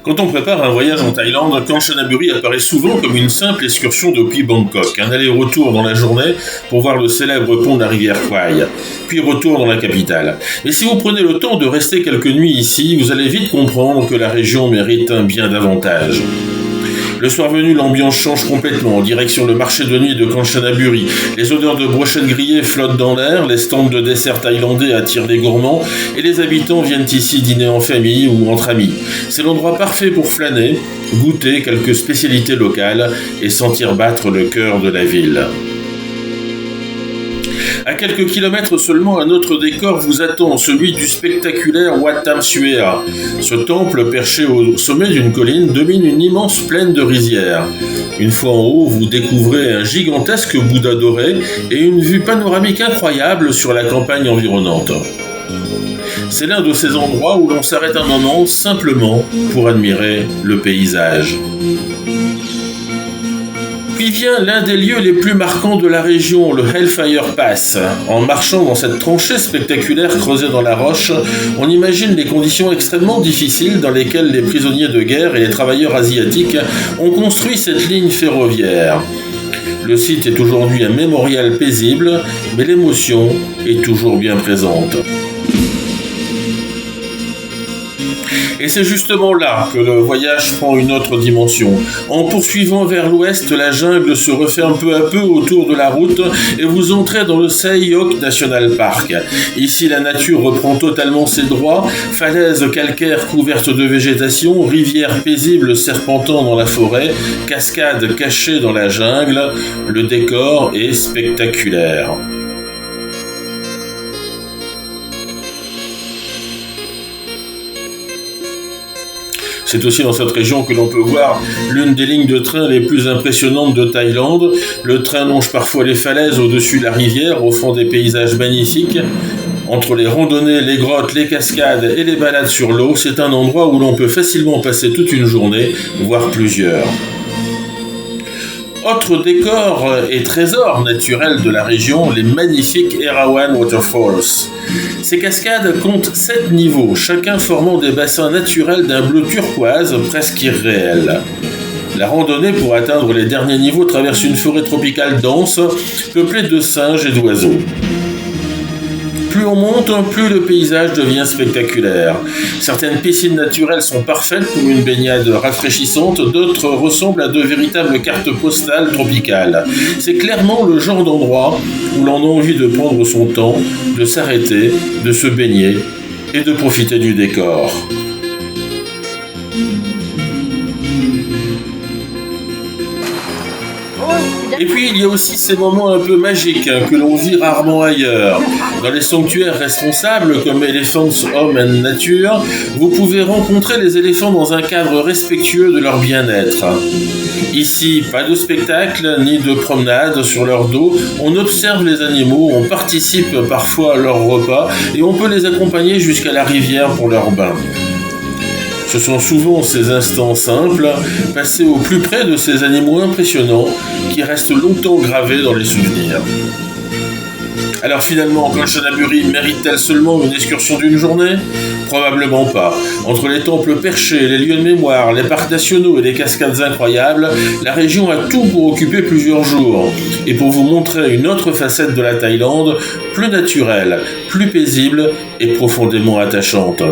Quand on prépare un voyage en Thaïlande, Kanchanaburi apparaît souvent comme une simple excursion depuis Bangkok, un aller-retour dans la journée pour voir le célèbre pont de la rivière Kwai, puis retour dans la capitale. Mais si vous prenez le temps de rester quelques nuits ici, vous allez vite comprendre que la région mérite un bien davantage. Le soir venu, l'ambiance change complètement en direction le marché de nuit de Kanchanaburi. Les odeurs de brochettes grillées flottent dans l'air, les stands de desserts thaïlandais attirent les gourmands et les habitants viennent ici dîner en famille ou entre amis. C'est l'endroit parfait pour flâner, goûter quelques spécialités locales et sentir battre le cœur de la ville. À quelques kilomètres seulement, un autre décor vous attend, celui du spectaculaire Wat Tham Suea. Ce temple, perché au sommet d'une colline, domine une immense plaine de rizières. Une fois en haut, vous découvrez un gigantesque Bouddha doré et une vue panoramique incroyable sur la campagne environnante. C'est l'un de ces endroits où l'on s'arrête un moment simplement pour admirer le paysage. Puis vient l'un des lieux les plus marquants de la région, le Hellfire Pass. En marchant dans cette tranchée spectaculaire creusée dans la roche, on imagine les conditions extrêmement difficiles dans lesquelles les prisonniers de guerre et les travailleurs asiatiques ont construit cette ligne ferroviaire. Le site est aujourd'hui un mémorial paisible, mais l'émotion est toujours bien présente. Et c'est justement là que le voyage prend une autre dimension. En poursuivant vers l'ouest, la jungle se referme peu à peu autour de la route et vous entrez dans le Say Yok National Park. Ici, la nature reprend totalement ses droits. Falaises calcaires couvertes de végétation, rivières paisibles serpentant dans la forêt, cascades cachées dans la jungle. Le décor est spectaculaire. C'est aussi dans cette région que l'on peut voir l'une des lignes de train les plus impressionnantes de Thaïlande. Le train longe parfois les falaises au-dessus de la rivière, offrant des paysages magnifiques. Entre les randonnées, les grottes, les cascades et les balades sur l'eau, c'est un endroit où l'on peut facilement passer toute une journée, voire plusieurs. Autre décor et trésor naturel de la région, les magnifiques Erawan Waterfalls. Ces cascades comptent 7 niveaux, chacun formant des bassins naturels d'un bleu turquoise presque irréel. La randonnée pour atteindre les derniers niveaux traverse une forêt tropicale dense, peuplée de singes et d'oiseaux. Plus on monte, plus le paysage devient spectaculaire. Certaines piscines naturelles sont parfaites pour une baignade rafraîchissante, d'autres ressemblent à de véritables cartes postales tropicales. C'est clairement le genre d'endroit où l'on a envie de prendre son temps, de s'arrêter, de se baigner et de profiter du décor. Et puis il y a aussi ces moments un peu magiques que l'on vit rarement ailleurs. Dans les sanctuaires responsables comme Elephants Home and Nature, vous pouvez rencontrer les éléphants dans un cadre respectueux de leur bien-être. Ici, pas de spectacle ni de promenade sur leur dos, on observe les animaux, on participe parfois à leur repas et on peut les accompagner jusqu'à la rivière pour leur bain. Ce sont souvent ces instants simples, passés au plus près de ces animaux impressionnants, qui restent longtemps gravés dans les souvenirs. Alors finalement, Kanchanaburi mérite-t-elle seulement une excursion d'une journée ? Probablement pas. Entre les temples perchés, les lieux de mémoire, les parcs nationaux et les cascades incroyables, la région a tout pour occuper plusieurs jours. Et pour vous montrer une autre facette de la Thaïlande, plus naturelle, plus paisible et profondément attachante.